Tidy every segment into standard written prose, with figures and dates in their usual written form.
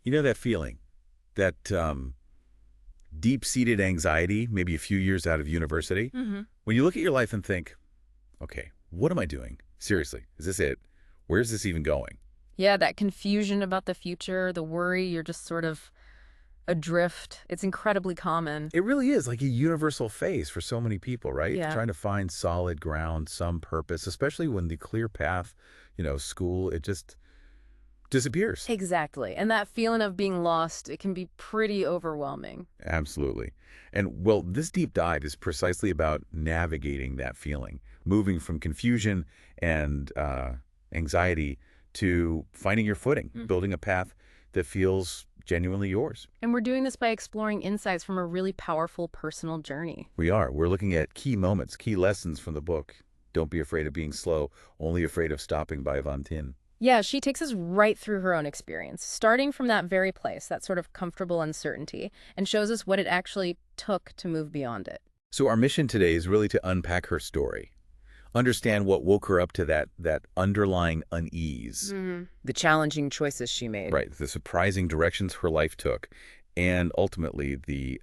You know that feeling, that deep-seated anxiety, maybe a few years out of university? Hmm. When you look at your life and think, okay, what am I doing? Seriously, is this it? Where's this even going? Yeah, that confusion about the future, the worry, you're just sort of adrift. It's incredibly common. It really is like a universal phase for so many people, right? Yeah, Trying to find solid ground, some purpose, especially when the clear path, school, it just disappears. exactly. And that feeling of being lost, it can be pretty overwhelming. Absolutely. And well, this deep dive is precisely about navigating that feeling, moving from confusion and anxiety to finding your footing, Mm. building a path that feels genuinely yours. And we're doing this by exploring insights from a really powerful personal journey. We are. We're looking at key moments, key lessons from the book. Don't be afraid of being slow, only afraid of stopping by Van Tin. Yeah, she takes us right through her own experience, starting from that very place, that sort of comfortable uncertainty, and shows us what it actually took to move beyond it. So our mission today is really to unpack her story, understand what woke her up to that underlying unease, The challenging choices she made. right? The surprising directions her life took, and ultimately the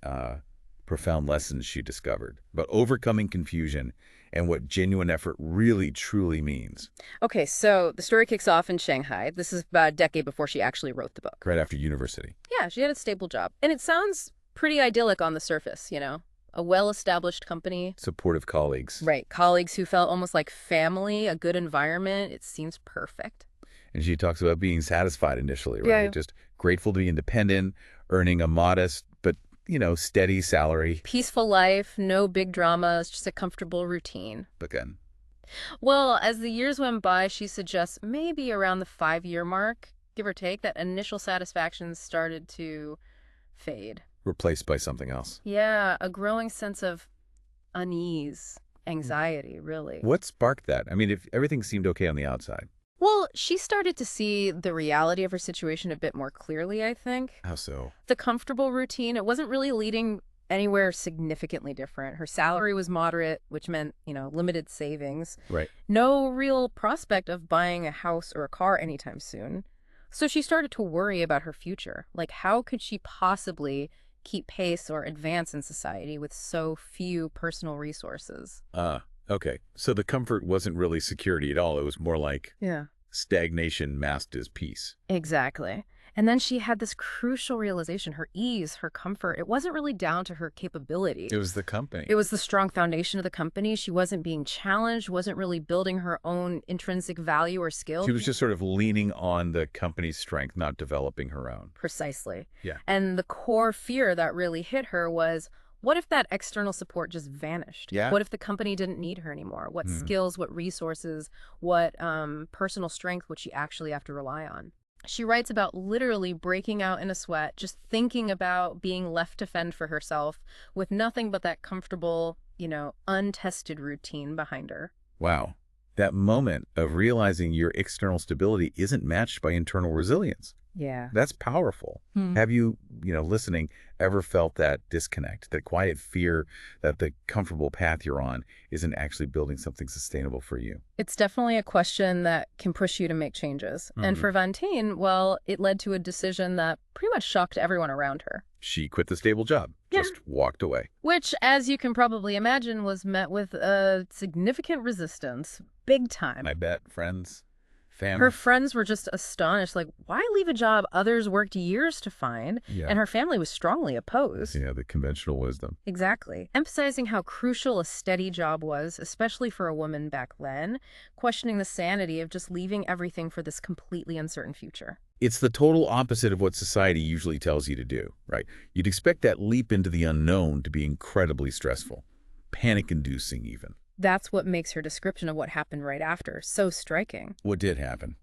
profound lessons she discovered about overcoming confusion and what genuine effort really truly means. Okay, so the story kicks off in Shanghai. This is about a decade before she actually wrote the book. Right after university. Yeah, she had a stable job. And it sounds pretty idyllic on the surface, you know? A well-established company. Supportive colleagues. Right, colleagues who felt almost like family, a good environment. It seems perfect. And she talks about being satisfied initially, right? Yeah. Just grateful to be independent, earning a modest but, steady salary. Peaceful life, no big dramas, just a comfortable routine. Again, Well, as the years went by, she suggests maybe around the 5-year mark, give or take, that initial satisfaction started to fade. replaced by something else. Yeah, a growing sense of unease, anxiety, really. What sparked that? I mean, if everything seemed okay on the outside. Well, she started to see the reality of her situation a bit more clearly, I think. How so? The comfortable routine, it wasn't really leading anywhere significantly different. Her salary was moderate, which meant, limited savings. Right. No real prospect of buying a house or a car anytime soon. So she started to worry about her future. Like, how could she possibly keep pace or advance in society with so few personal resources? Okay. So the comfort wasn't really security at all. It was more like Yeah. stagnation masked as peace. Exactly. And then she had this crucial realization, her ease, her comfort. It wasn't really down to her capability. It was the company. It was the strong foundation of the company. She wasn't being challenged, wasn't really building her own intrinsic value or skill. She was just sort of leaning on the company's strength, not developing her own. Precisely. Yeah. And the core fear that really hit her was, what if that external support just vanished? Yeah. What if the company didn't need her anymore? What skills, what resources, what personal strength would she actually have to rely on? She writes about literally breaking out in a sweat, just thinking about being left to fend for herself with nothing but that comfortable, untested routine behind her. Wow. That moment of realizing your external stability isn't matched by internal resilience. Yeah. That's powerful. Have you, listening, ever felt that disconnect, that quiet fear that the comfortable path you're on isn't actually building something sustainable for you? It's definitely a question that can push you to make changes. And for Vantine, well, it led to a decision that pretty much shocked everyone around her. She quit the stable job, Yeah. just walked away. Which, as you can probably imagine, was met with a significant resistance. Big time. I bet friends, family. Her friends were just astonished, like, why leave a job others worked years to find? Yeah. And her family was strongly opposed. Yeah, the conventional wisdom. Exactly. Emphasizing how crucial a steady job was, especially for a woman back then, questioning the sanity of just leaving everything for this completely uncertain future. It's the total opposite of what society usually tells you to do, right? You'd expect that leap into the unknown to be incredibly stressful, panic-inducing even. That's what makes her description of what happened right after so striking. What did happen?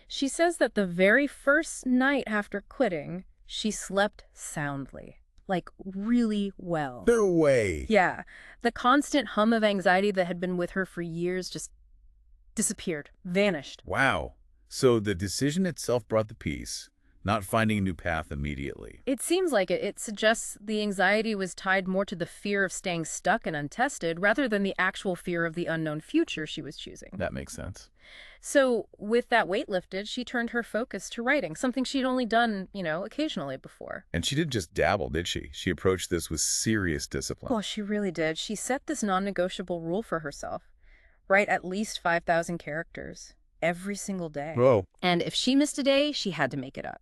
She says that the very first night after quitting, she slept soundly. Like, really well. No way. Yeah. The constant hum of anxiety that had been with her for years just disappeared, vanished. Wow. So the decision itself brought the peace, not finding a new path immediately. It seems like it. It suggests the anxiety was tied more to the fear of staying stuck and untested rather than the actual fear of the unknown future she was choosing. That makes sense. So with that weight lifted, she turned her focus to writing, something she'd only done, occasionally before. And she didn't just dabble, did she? She approached this with serious discipline. Well, she really did. She set this non-negotiable rule for herself. Write at least 5,000 characters every single day. Whoa. And if she missed a day, she had to make it up.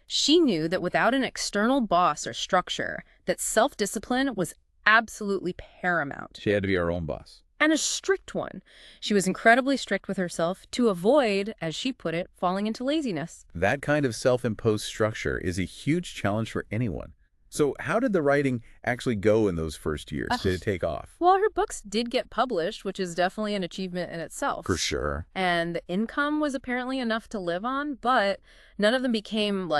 She knew that without an external boss or structure, that self-discipline was absolutely paramount. She had to be her own boss. And a strict one. She was incredibly strict with herself to avoid, as she put it, falling into laziness. That kind of self-imposed structure is a huge challenge for anyone. So how did the writing actually go in those first years? Did it take off? Well, her books did get published, which is definitely an achievement in itself. For sure. And the income was apparently enough to live on, but none of them became,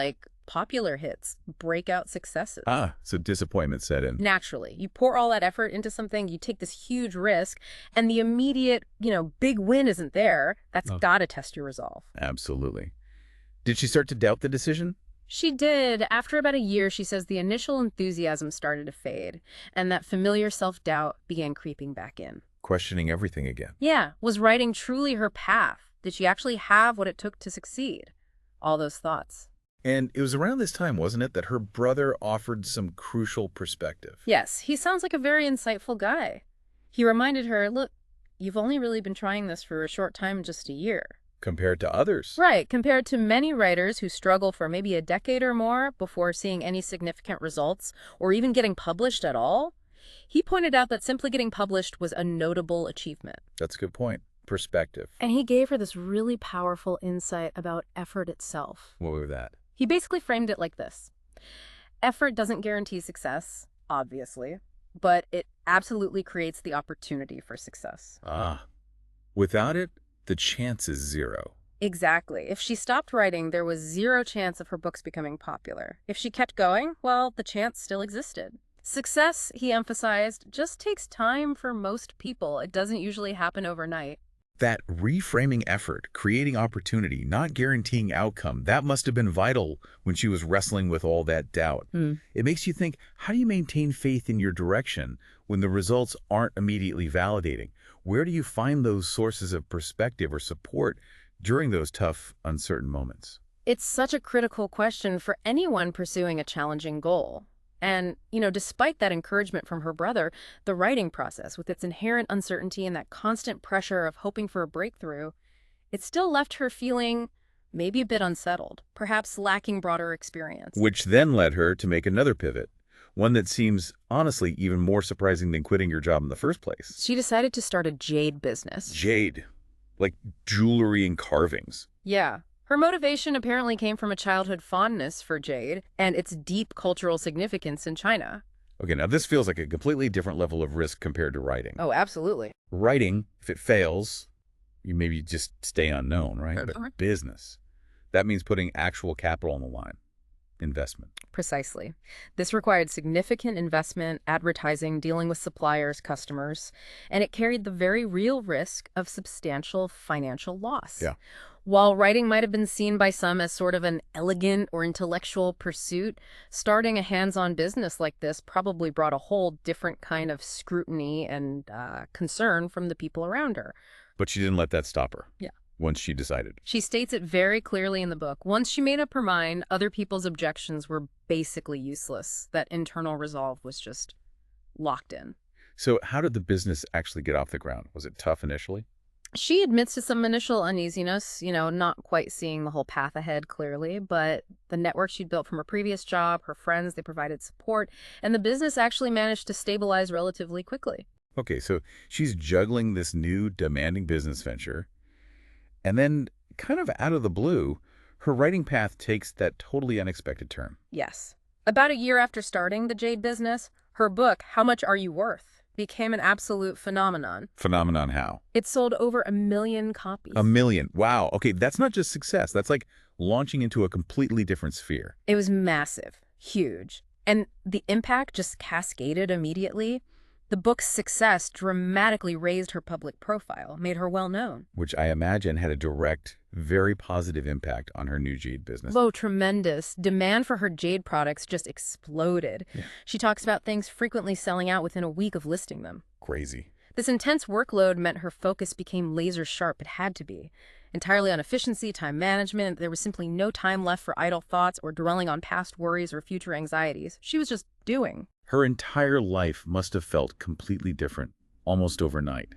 popular hits, breakout successes. So disappointment set in. Naturally. You pour all that effort into something, you take this huge risk, and the immediate, big win isn't there. That's gotta test your resolve. Absolutely. Did she start to doubt the decision? She did. After about a year, she says the initial enthusiasm started to fade, and that familiar self-doubt began creeping back in. Questioning everything again. Yeah. Was writing truly her path? Did she actually have what it took to succeed? All those thoughts. And it was around this time, wasn't it, that her brother offered some crucial perspective? Yes, he sounds like a very insightful guy. He reminded her, look, you've only really been trying this for a short time, just a year. Compared to others. Right, compared to many writers who struggle for maybe a decade or more before seeing any significant results or even getting published at all. He pointed out that simply getting published was a notable achievement. That's a good point. Perspective. And he gave her this really powerful insight about effort itself. What was that? He basically framed it like this. Effort doesn't guarantee success, obviously, but it absolutely creates the opportunity for success. Without it, the chance is zero. Exactly. If she stopped writing, there was zero chance of her books becoming popular. If she kept going, well, the chance still existed. Success, he emphasized, just takes time for most people. It doesn't usually happen overnight. That reframing effort, creating opportunity, not guaranteeing outcome, that must have been vital when she was wrestling with all that doubt. It makes you think, how do you maintain faith in your direction when the results aren't immediately validating? Where do you find those sources of perspective or support during those tough, uncertain moments? It's such a critical question for anyone pursuing a challenging goal. And, despite that encouragement from her brother, the writing process, with its inherent uncertainty and that constant pressure of hoping for a breakthrough, it still left her feeling maybe a bit unsettled, perhaps lacking broader experience. Which then led her to make another pivot, one that seems, honestly, even more surprising than quitting your job in the first place. She decided to start a jade business. Jade, like jewelry and carvings. Yeah. Her motivation apparently came from a childhood fondness for jade and its deep cultural significance in China. Okay, now this feels like a completely different level of risk compared to writing. Oh, absolutely. Writing, if it fails, you maybe just stay unknown, right? But business, that means putting actual capital on the line. Investment. Precisely. This required significant investment, advertising, dealing with suppliers, customers, and it carried the very real risk of substantial financial loss. Yeah. While writing might have been seen by some as sort of an elegant or intellectual pursuit, starting a hands-on business like this probably brought a whole different kind of scrutiny and concern from the people around her. But she didn't let that stop her. Yeah. Once she decided. She states it very clearly in the book. Once she made up her mind, other people's objections were basically useless. That internal resolve was just locked in. So how did the business actually get off the ground? Was it tough initially? She admits to some initial uneasiness, not quite seeing the whole path ahead clearly, but the network she'd built from her previous job, her friends, they provided support, and the business actually managed to stabilize relatively quickly. Okay, so she's juggling this new demanding business venture, and then kind of out of the blue, her writing path takes that totally unexpected turn. Yes. About a year after starting the jade business, her book, How Much Are You Worth?, became an absolute phenomenon. Phenomenon how? It sold over 1 million copies. 1 million. Wow. Okay, that's not just success. That's like launching into a completely different sphere. It was massive, huge. And the impact just cascaded immediately. The book's success dramatically raised her public profile, made her well known. Which I imagine had a direct, very positive impact on her new jade business. Oh, tremendous. Demand for her jade products just exploded. Yeah. She talks about things frequently selling out within a week of listing them. Crazy. This intense workload meant her focus became laser sharp. It had to be. Entirely on efficiency, time management, there was simply no time left for idle thoughts or dwelling on past worries or future anxieties. She was just doing. Her entire life must have felt completely different, almost overnight.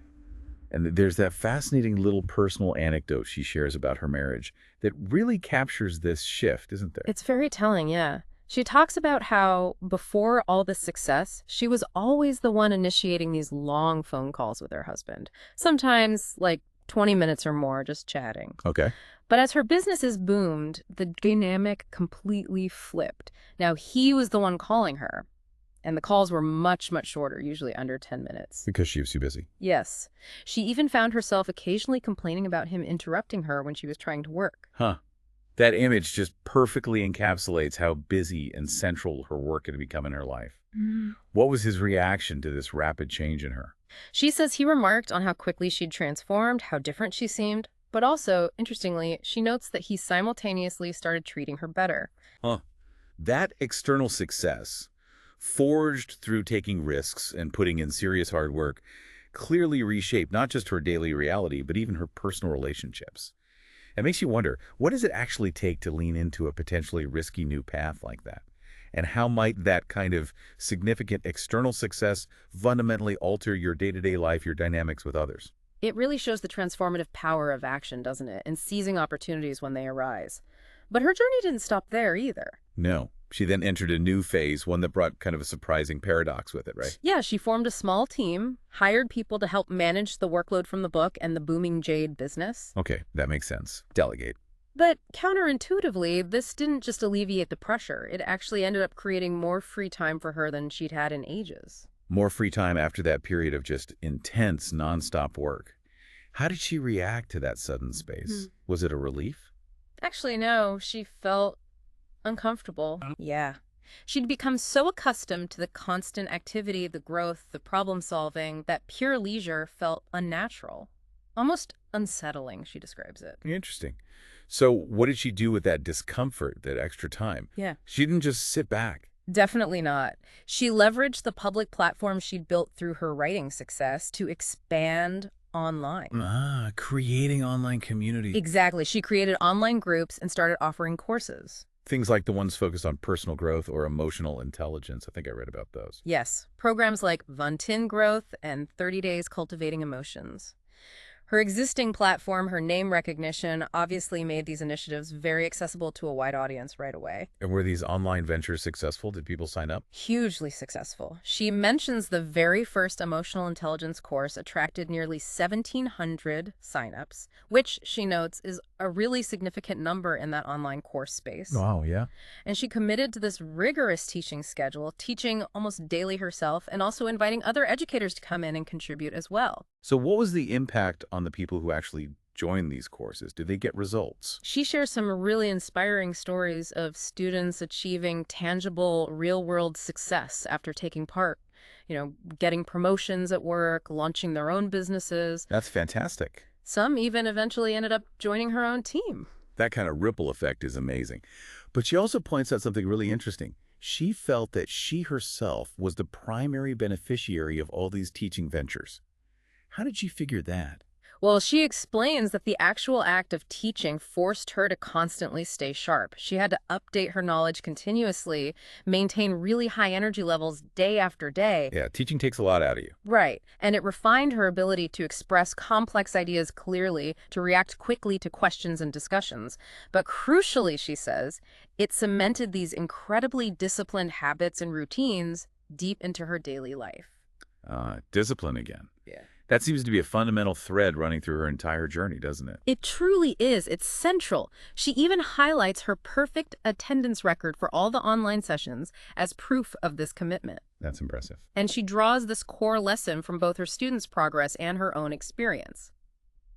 And there's that fascinating little personal anecdote she shares about her marriage that really captures this shift, isn't there? It's very telling, yeah. She talks about how, before all this success, she was always the one initiating these long phone calls with her husband. Sometimes, like 20 minutes or more, just chatting. Okay. But as her businesses boomed, the dynamic completely flipped. Now he was the one calling her. And the calls were much, much shorter, usually under 10 minutes. Because she was too busy. Yes. She even found herself occasionally complaining about him interrupting her when she was trying to work. Huh. That image just perfectly encapsulates how busy and central her work had become in her life. What was his reaction to this rapid change in her? She says he remarked on how quickly she'd transformed, how different she seemed, but also, interestingly, she notes that he simultaneously started treating her better. Huh. That external success, forged through taking risks and putting in serious hard work, clearly reshaped not just her daily reality, but even her personal relationships. It makes you wonder, what does it actually take to lean into a potentially risky new path like that? And how might that kind of significant external success fundamentally alter your day-to-day life, your dynamics with others? It really shows the transformative power of action, doesn't it? And seizing opportunities when they arise. But her journey didn't stop there either. No. She then entered a new phase, one that brought kind of a surprising paradox with it, right? Yeah, she formed a small team, hired people to help manage the workload from the book and the booming jade business. Okay, that makes sense. Delegate. But counterintuitively, this didn't just alleviate the pressure. It actually ended up creating more free time for her than she'd had in ages. More free time after that period of just intense, nonstop work. How did she react to that sudden space? Was it a relief? Actually, no. She felt uncomfortable. Yeah. She'd become so accustomed to the constant activity, the growth, the problem solving, that pure leisure felt unnatural. Almost unsettling, she describes it. Interesting. So what did she do with that discomfort, that extra time? Yeah. She didn't just sit back. Definitely not. She leveraged the public platform she'd built through her writing success to expand online. Creating online community. Exactly. She created online groups and started offering courses. Things like the ones focused on personal growth or emotional intelligence. I think I read about those. Yes. Programs like Vuntin Growth and 30 Days Cultivating Emotions. Her existing platform, her name recognition, obviously made these initiatives very accessible to a wide audience right away. And were these online ventures successful? Did people sign up? Hugely successful. She mentions the very first emotional intelligence course attracted nearly 1,700 signups, which, she notes, is a really significant number in that online course space. Wow, yeah. And she committed to this rigorous teaching schedule, teaching almost daily herself and also inviting other educators to come in and contribute as well. So what was the impact on the people who actually joined these courses? Did they get results? She shares some really inspiring stories of students achieving tangible, real-world success after taking part. You know, getting promotions at work, launching their own businesses. That's fantastic. Some even eventually ended up joining her own team. That kind of ripple effect is amazing. But she also points out something really interesting. She felt that she herself was the primary beneficiary of all these teaching ventures. How did she figure that? Well, she explains that the actual act of teaching forced her to constantly stay sharp. She had to update her knowledge continuously, maintain really high energy levels day after day. Yeah, teaching takes a lot out of you. Right. And it refined her ability to express complex ideas clearly, to react quickly to questions and discussions. But crucially, she says, it cemented these incredibly disciplined habits and routines deep into her daily life. Discipline again. Yeah. That seems to be a fundamental thread running through her entire journey, doesn't it? It truly is. It's central. She even highlights her perfect attendance record for all the online sessions as proof of this commitment. That's impressive. And she draws this core lesson from both her students' progress and her own experience.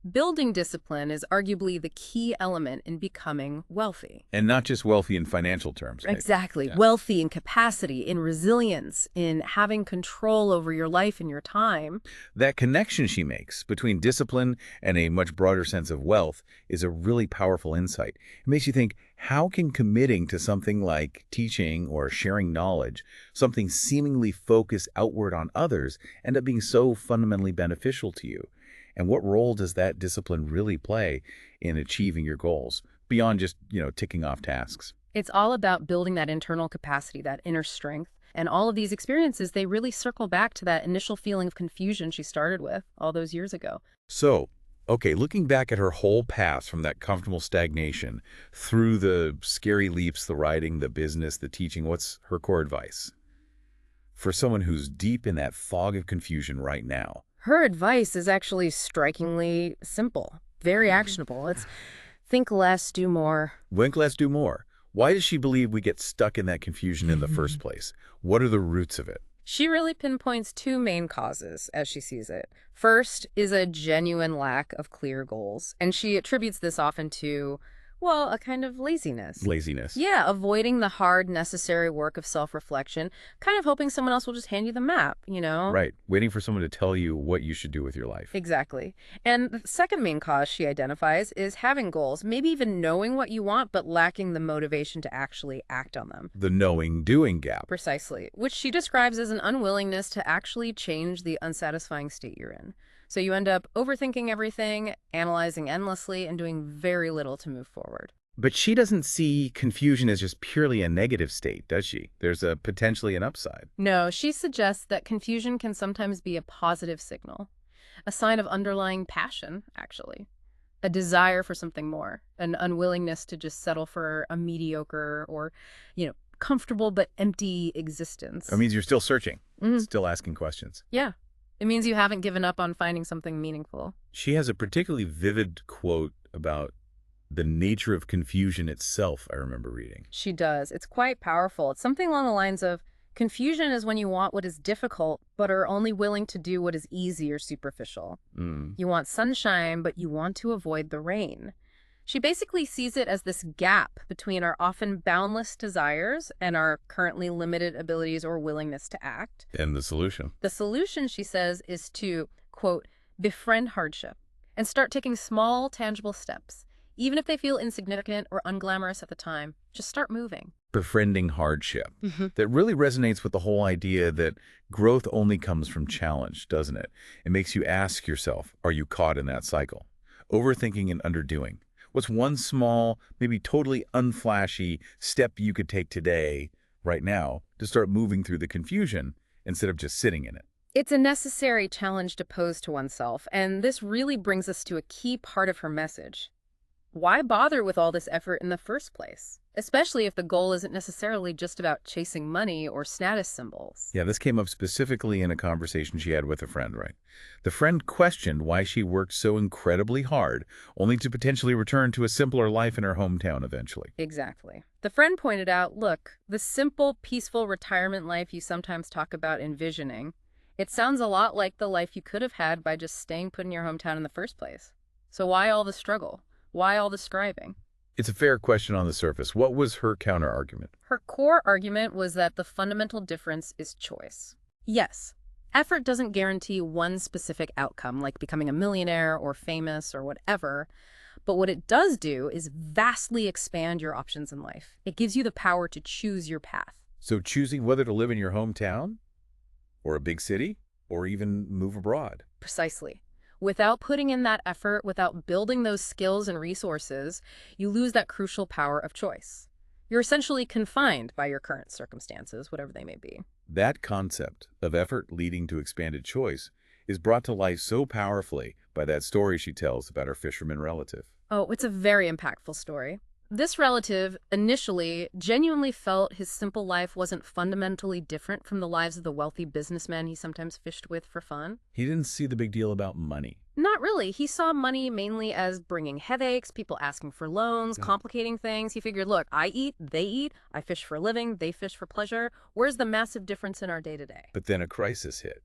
Building discipline is arguably the key element in becoming wealthy. And not just wealthy in financial terms, right? Exactly. Yeah. Wealthy in capacity, in resilience, in having control over your life and your time. That connection she makes between discipline and a much broader sense of wealth is a really powerful insight. It makes you think, how can committing to something like teaching or sharing knowledge, something seemingly focused outward on others, end up being so fundamentally beneficial to you? And what role does that discipline really play in achieving your goals beyond just, ticking off tasks? It's all about building that internal capacity, that inner strength. And all of these experiences, they really circle back to that initial feeling of confusion she started with all those years ago. So, okay, looking back at her whole past from that comfortable stagnation through the scary leaps, the writing, the business, the teaching, what's her core advice for someone who's deep in that fog of confusion right now? Her advice is actually strikingly simple, very actionable. It's think less, do more. Think less, do more. Why does she believe we get stuck in that confusion in the first place? What are the roots of it? She really pinpoints two main causes as she sees it. First is a genuine lack of clear goals, and she attributes this often to, well, a kind of laziness. Laziness. Yeah, avoiding the hard, necessary work of self-reflection, kind of hoping someone else will just hand you the map, Right. Waiting for someone to tell you what you should do with your life. Exactly. And the second main cause she identifies is having goals, maybe even knowing what you want, but lacking the motivation to actually act on them. The knowing-doing gap. Precisely, which she describes as an unwillingness to actually change the unsatisfying state you're in. So you end up overthinking everything, analyzing endlessly, and doing very little to move forward. But she doesn't see confusion as just purely a negative state, does she? There's potentially an upside. No, she suggests that confusion can sometimes be a positive signal, a sign of underlying passion, actually, a desire for something more, an unwillingness to just settle for a mediocre or, comfortable but empty existence. That means you're still searching, still asking questions. Yeah. It means you haven't given up on finding something meaningful. She has a particularly vivid quote about the nature of confusion itself, I remember reading. She does. It's quite powerful. It's something along the lines of, confusion is when you want what is difficult, but are only willing to do what is easy or superficial. You want sunshine, but you want to avoid the rain. She basically sees it as this gap between our often boundless desires and our currently limited abilities or willingness to act. And the solution? The solution, she says, is to, quote, befriend hardship and start taking small, tangible steps. Even if they feel insignificant or unglamorous at the time, just start moving. Befriending hardship. That really resonates with the whole idea that growth only comes from challenge, doesn't it? It makes you ask yourself, are you caught in that cycle? Overthinking and underdoing. What's one small, maybe totally unflashy step you could take today, right now, to start moving through the confusion instead of just sitting in it? It's a necessary challenge to pose to oneself, and this really brings us to a key part of her message. Why bother with all this effort in the first place? Especially if the goal isn't necessarily just about chasing money or status symbols. Yeah, this came up specifically in a conversation she had with a friend, right? The friend questioned why she worked so incredibly hard, only to potentially return to a simpler life in her hometown eventually. Exactly. The friend pointed out, look, the simple, peaceful retirement life you sometimes talk about envisioning, it sounds a lot like the life you could have had by just staying put in your hometown in the first place. So why all the struggle? Why all the striving? It's a fair question on the surface. What was her counter-argument? Her core argument was that the fundamental difference is choice. Yes, effort doesn't guarantee one specific outcome, like becoming a millionaire or famous or whatever, but what it does do is vastly expand your options in life. It gives you the power to choose your path. So choosing whether to live in your hometown, or a big city, or even move abroad. Precisely. Without putting in that effort, without building those skills and resources, you lose that crucial power of choice. You're essentially confined by your current circumstances, whatever they may be. That concept of effort leading to expanded choice is brought to life so powerfully by that story she tells about her fisherman relative. Oh, it's a very impactful story. This relative initially genuinely felt his simple life wasn't fundamentally different from the lives of the wealthy businessmen he sometimes fished with for fun. He didn't see the big deal about money. Not really. He saw money mainly as bringing headaches, people asking for loans, complicating things. He figured, look, I eat, they eat, I fish for a living, they fish for pleasure. Where's the massive difference in our day-to-day? But then a crisis hit.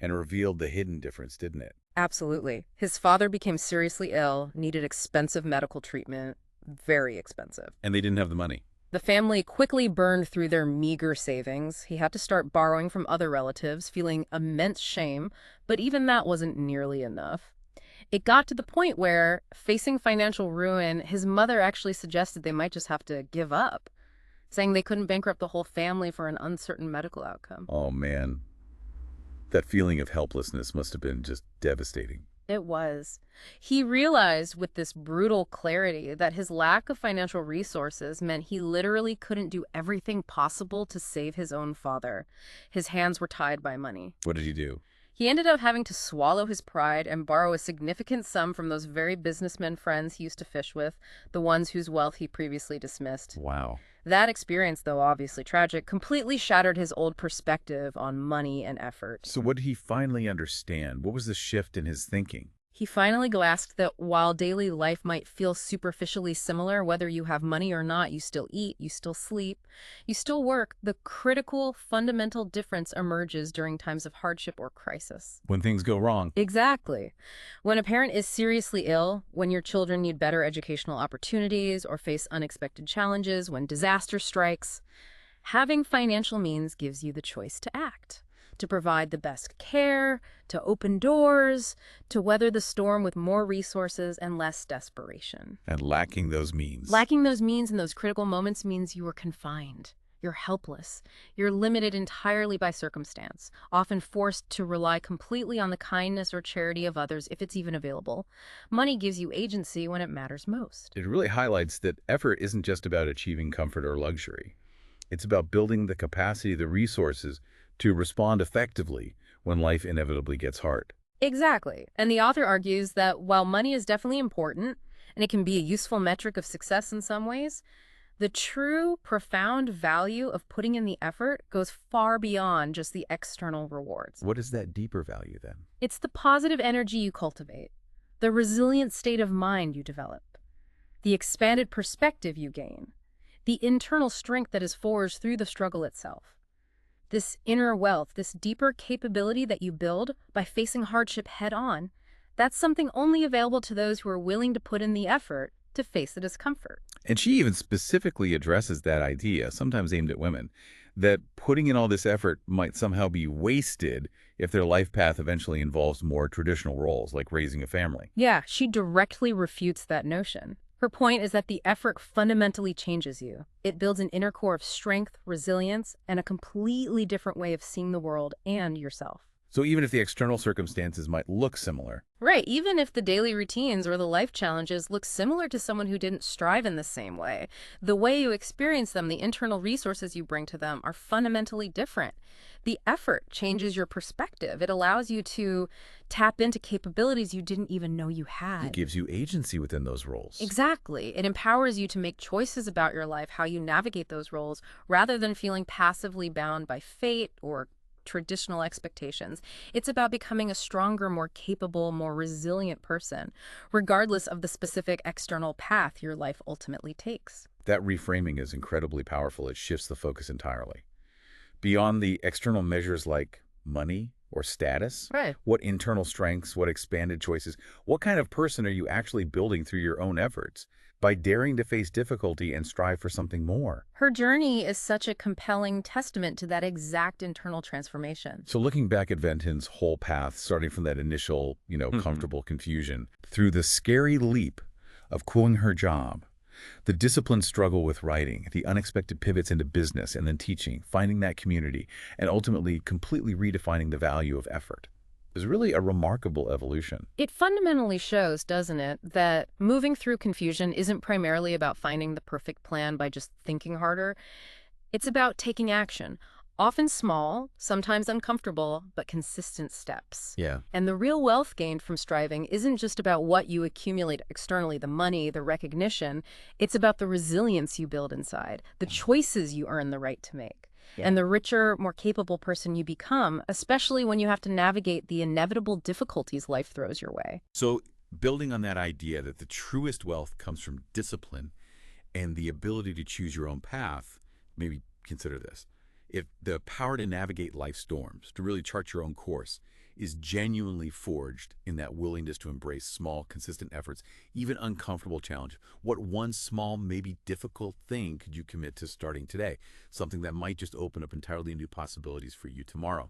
And revealed the hidden difference, didn't it? Absolutely. His father became seriously ill, needed expensive medical treatment, very expensive. And they didn't have the money. The family quickly burned through their meager savings. He had to start borrowing from other relatives, feeling immense shame, but even that wasn't nearly enough. It got to the point where, facing financial ruin, his mother actually suggested they might just have to give up, saying they couldn't bankrupt the whole family for an uncertain medical outcome. Oh, man. That feeling of helplessness must have been just devastating. It was. He realized with this brutal clarity that his lack of financial resources meant he literally couldn't do everything possible to save his own father. His hands were tied by money. What did he do? He ended up having to swallow his pride and borrow a significant sum from those very businessmen friends he used to fish with, the ones whose wealth he previously dismissed. Wow. That experience, though obviously tragic, completely shattered his old perspective on money and effort. So what did he finally understand? What was the shift in his thinking? He finally grasped that while daily life might feel superficially similar, whether you have money or not, you still eat, you still sleep, you still work, the critical, fundamental difference emerges during times of hardship or crisis. When things go wrong. Exactly. When a parent is seriously ill, when your children need better educational opportunities or face unexpected challenges, when disaster strikes, having financial means gives you the choice to act, to provide the best care, to open doors, to weather the storm with more resources and less desperation. And lacking those means. Lacking those means in those critical moments means you are confined. You're helpless. You're limited entirely by circumstance, often forced to rely completely on the kindness or charity of others if it's even available. Money gives you agency when it matters most. It really highlights that effort isn't just about achieving comfort or luxury. It's about building the capacity, the resources, to respond effectively when life inevitably gets hard. Exactly. And the author argues that while money is definitely important, and it can be a useful metric of success in some ways, the true, profound value of putting in the effort goes far beyond just the external rewards. What is that deeper value then? It's the positive energy you cultivate, the resilient state of mind you develop, the expanded perspective you gain, the internal strength that is forged through the struggle itself. This inner wealth, this deeper capability that you build by facing hardship head on, that's something only available to those who are willing to put in the effort to face the discomfort. And she even specifically addresses that idea, sometimes aimed at women, that putting in all this effort might somehow be wasted if their life path eventually involves more traditional roles, like raising a family. Yeah, she directly refutes that notion. Her point is that the effort fundamentally changes you. It builds an inner core of strength, resilience, and a completely different way of seeing the world and yourself. So even if the external circumstances might look similar. Right, even if the daily routines or the life challenges look similar to someone who didn't strive in the same way, the way you experience them, the internal resources you bring to them are fundamentally different. The effort changes your perspective. It allows you to tap into capabilities you didn't even know you had. It gives you agency within those roles. Exactly. It empowers you to make choices about your life, how you navigate those roles, rather than feeling passively bound by fate or traditional expectations. It's about becoming a stronger, more capable, more resilient person, regardless of the specific external path your life ultimately takes. That reframing is incredibly powerful. It shifts the focus entirely. Beyond the external measures like money or status, Right. what internal strengths, what expanded choices, what kind of person are you actually building through your own efforts by daring to face difficulty and strive for something more? Her journey is such a compelling testament to that exact internal transformation. So looking back at Venton's whole path, starting from that initial, comfortable confusion, through the scary leap of quitting her job, the disciplined struggle with writing, the unexpected pivots into business and then teaching, finding that community, and ultimately completely redefining the value of effort, is really a remarkable evolution. It fundamentally shows, doesn't it, that moving through confusion isn't primarily about finding the perfect plan by just thinking harder. It's about taking action, often small, sometimes uncomfortable, but consistent steps. Yeah. And the real wealth gained from striving isn't just about what you accumulate externally, the money, the recognition. It's about the resilience you build inside, the choices you earn the right to make. Yeah. And the richer, more capable person you become, especially when you have to navigate the inevitable difficulties life throws your way. So building on that idea that the truest wealth comes from discipline and the ability to choose your own path, maybe consider this. If the power to navigate life's storms, to really chart your own course, is genuinely forged in that willingness to embrace small, consistent efforts, even uncomfortable challenge. What one small, maybe difficult thing could you commit to starting today? Something that might just open up entirely new possibilities for you tomorrow.